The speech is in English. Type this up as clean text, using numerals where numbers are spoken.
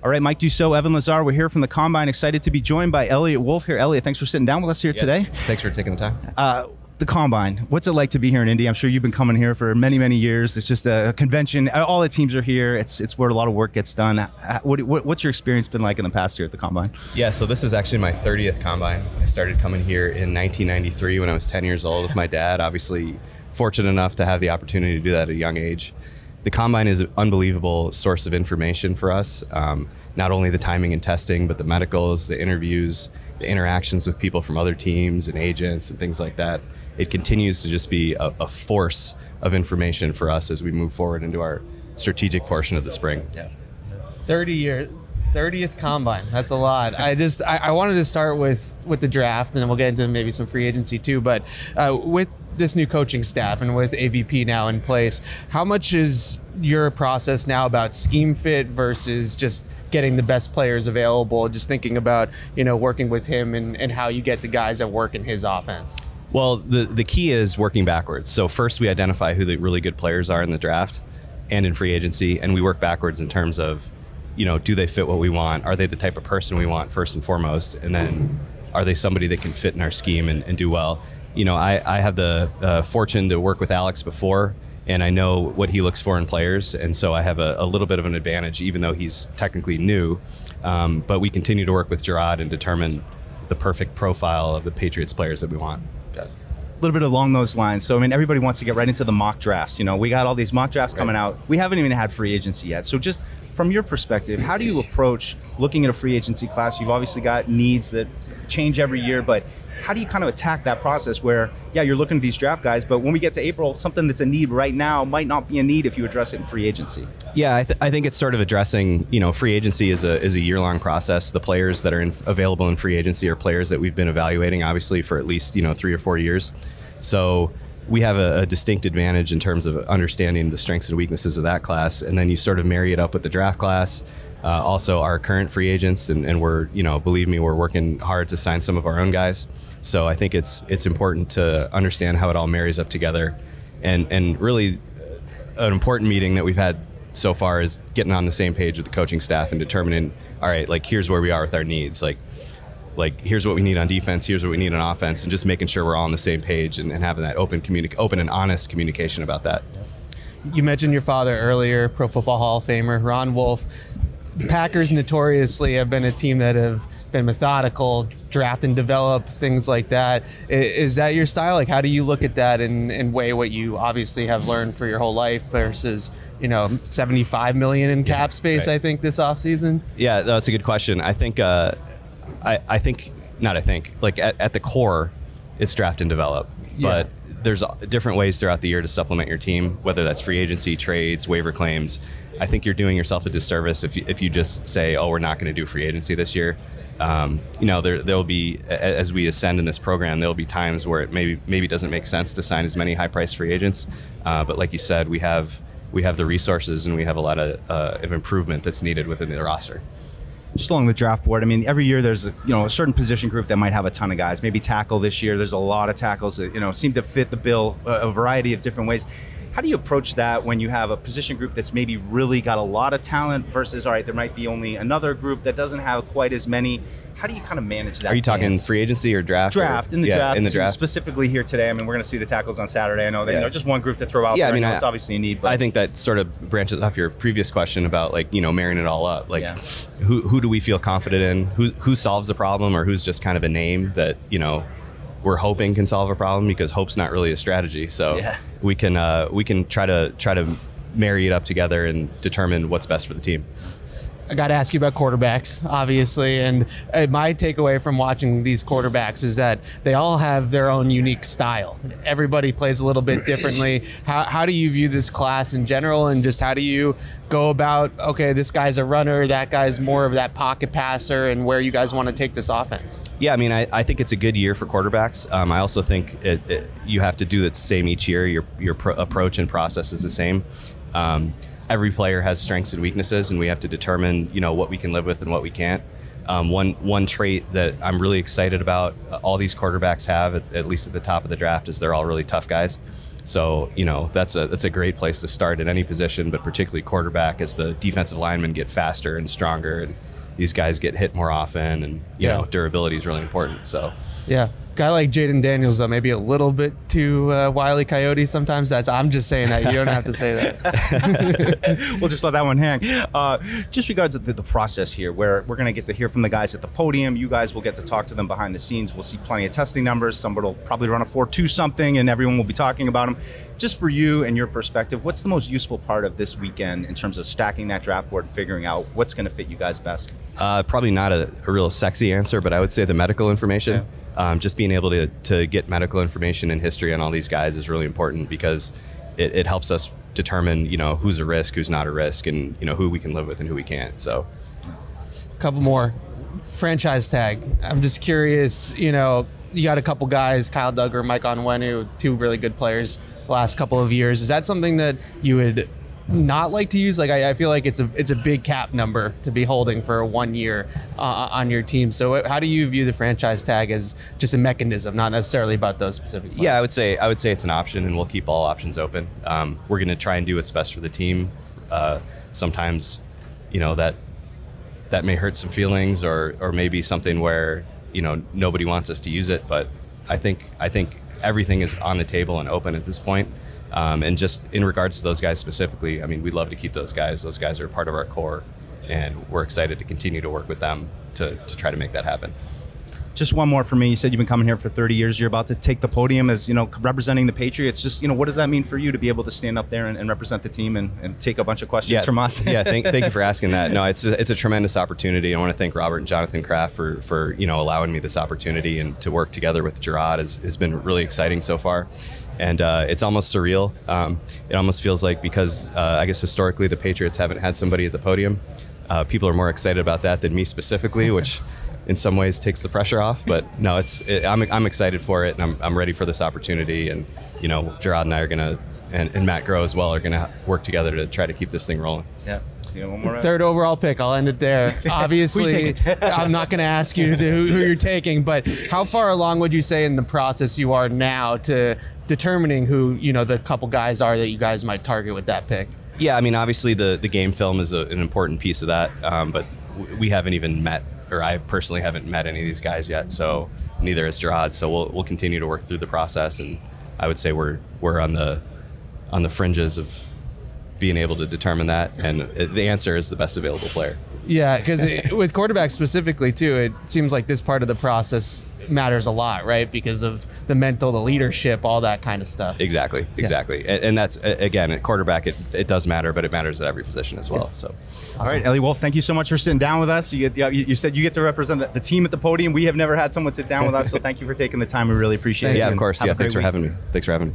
All right, Mike Dussault, Evan Lazar, we're here from the Combine. Excited to be joined by Eliot Wolf here. Eliot, thanks for sitting down with us here today. Thanks for taking the time. The Combine, what's it like to be here in Indy? I'm sure you've been coming here for many, many years. It's just a convention. All the teams are here. It's where a lot of work gets done. What's your experience been like in the past year at the Combine? Yeah, so this is actually my 30th Combine. I started coming here in 1993 when I was 10 years old with my dad. Obviously, fortunate enough to have the opportunity to do that at a young age. The Combine is an unbelievable source of information for us. Not only the timing and testing, but the medicals, the interviews, the interactions with people from other teams and agents and things like that. It continues to just be a force of information for us as we move forward into our strategic portion of the spring. Yeah. 30 years, 30th Combine. That's a lot. I wanted to start with the draft, and then we'll get into maybe some free agency too. But with this new coaching staff and with AVP now in place, how much is your process now about scheme fit versus just getting the best players available? Just thinking about, working with him and how you get the guys that work in his offense. Well, the key is working backwards. So first we identify who the really good players are in the draft and in free agency, and we work backwards in terms of, do they fit what we want? Are they the type of person we want first and foremost? And then are they somebody that can fit in our scheme and do well? I have the fortune to work with Alex before, and I know what he looks for in players, and so I have a little bit of an advantage, even though he's technically new. But we continue to work with Gerard and determine the perfect profile of the Patriots players that we want. A little bit along those lines. So, everybody wants to get right into the mock drafts. We got all these mock drafts coming out. We haven't even had free agency yet. So just from your perspective, how do you approach looking at a free agency class? You've obviously got needs that change every year, but how do you kind of attack that process where, yeah, you're looking at these draft guys, but when we get to April, something that's a need right now might not be a need if you address it in free agency? Yeah, I think it's sort of addressing, free agency is a year-long process. The players that are available in free agency are players that we've been evaluating, obviously, for at least, 3 or 4 years. So we have a distinct advantage in terms of understanding the strengths and weaknesses of that class, and then you sort of marry it up with the draft class. Also, our current free agents, and we're, believe me, we're working hard to sign some of our own guys. So I think it's important to understand how it all marries up together. And really, an important meeting that we've had so far is getting on the same page with the coaching staff and determining, all right, like, here's where we are with our needs. Like here's what we need on defense, here's what we need on offense, and just making sure we're all on the same page and having that open and honest communication about that. You mentioned your father earlier, Pro Football Hall of Famer, Ron Wolf. The Packers notoriously have been a team that have been methodical, draft and develop, things like that. Is that your style? Like, how do you look at that and weigh what you obviously have learned for your whole life versus, $75 million in cap space, right, I think, this offseason? Yeah, that's a good question. I think, like at the core, it's draft and develop. Yeah. But there's different ways throughout the year to supplement your team, whether that's free agency, trades, waiver claims. I think you're doing yourself a disservice if you just say, oh, we're not going to do free agency this year. There'll be, as we ascend in this program, there'll be times where it maybe doesn't make sense to sign as many high-priced free agents. But like you said, we have the resources and we have a lot of improvement that's needed within the roster. Just along the draft board, every year there's a certain position group that might have a ton of guys. Maybe tackle this year, there's a lot of tackles that seem to fit the bill a variety of different ways. How do you approach that when you have a position group that's maybe really got a lot of talent versus, all right, there might be only another group that doesn't have quite as many? How do you kind of manage that? Are you talking free agency or draft? Draft, in the draft. Specifically here today, we're going to see the tackles on Saturday. I know that just one group to throw out there. It's obviously a need. But I think that sort of branches off your previous question about marrying it all up. Who do we feel confident in? Who solves the problem, or who's just kind of a name that we're hoping can solve a problem, because hope's not really a strategy. So we can try to marry it up together and determine what's best for the team. I got to ask you about quarterbacks, obviously, and my takeaway from watching these quarterbacks is that they all have their own unique style. Everybody plays a little bit differently. How do you view this class in general, and just how do you go about, okay, this guy's a runner, that guy's more of that pocket passer, and where you guys want to take this offense? Yeah, I think it's a good year for quarterbacks. I also think you have to do the same each year. Your approach and process is the same. Every player has strengths and weaknesses, and we have to determine, what we can live with and what we can't. One trait that I'm really excited about all these quarterbacks have, at least at the top of the draft, is they're all really tough guys. So, that's a great place to start at any position, but particularly quarterback, as the defensive linemen get faster and stronger, and these guys get hit more often, and you know, durability is really important. So yeah. Guy like Jaden Daniels, though, maybe a little bit too Wile E. Coyote sometimes. I'm just saying that. You don't have to say that. We'll just let that one hang. Just regards to the process here, where we're going to get to hear from the guys at the podium. You guys will get to talk to them behind the scenes. We'll see plenty of testing numbers. Somebody will probably run a 4.2 something, and everyone will be talking about them. Just for you and your perspective, what's the most useful part of this weekend in terms of stacking that draft board and figuring out what's going to fit you guys best? Probably not a real sexy answer, but I would say the medical information. Yeah. Just being able to get medical information and history on all these guys is really important, because it helps us determine, who's a risk, who's not a risk, and who we can live with and who we can't. So, a couple more. Franchise tag. I'm just curious. You got a couple guys, Kyle Duggar, Mike Onwenu, 2 really good players the last couple of years. Is that something that you would not like to use? Like, I feel like it's a big cap number to be holding for 1 year on your team. So how do you view the franchise tag as just a mechanism, not necessarily about those specific players? Yeah, I would say it's an option, and we'll keep all options open. We're going to try and do what's best for the team. Sometimes, that may hurt some feelings, or maybe something where nobody wants us to use it. But I think everything is on the table and open at this point. And just in regards to those guys specifically, I mean, we'd love to keep those guys. Those guys are part of our core, and we're excited to continue to work with them to try to make that happen. Just one more for me. You said you've been coming here for 30 years. You're about to take the podium as, representing the Patriots. Just, what does that mean for you to be able to stand up there and represent the team and take a bunch of questions from us? Yeah, thank you for asking that. No, it's a tremendous opportunity. I want to thank Robert and Jonathan Kraft for allowing me this opportunity, and to work together with Gerard has been really exciting so far. And it's almost surreal. It almost feels like, because I guess historically the Patriots haven't had somebody at the podium. People are more excited about that than me specifically, which in some ways takes the pressure off. But no, I'm excited for it, and I'm ready for this opportunity. And Gerard and I are gonna, and Matt Groh as well, are gonna work together to try to keep this thing rolling. Yeah. One more. 3rd overall pick. I'll end it there. Obviously, I'm not going to ask you who you're taking, but how far along would you say in the process you are now to determining who the couple guys are that you guys might target with that pick? Yeah, I mean, obviously the game film is an important piece of that, but we haven't even met, or I personally haven't met any of these guys yet. So neither has Gerard. So we'll continue to work through the process, and I would say we're on the fringes of being able to determine that, and the answer is the best available player. Yeah, because with quarterbacks specifically too, it seems like this part of the process matters a lot, right? Because of the mental, the leadership, all that kind of stuff. Exactly. And that's, again, at quarterback, it does matter, but it matters at every position as well. So, awesome. All right, Eliot Wolf, thank you so much for sitting down with us. You said you get to represent the team at the podium. We have never had someone sit down with us, so thank you for taking the time. We really appreciate it. Yeah, of course. Yeah, thanks for having me.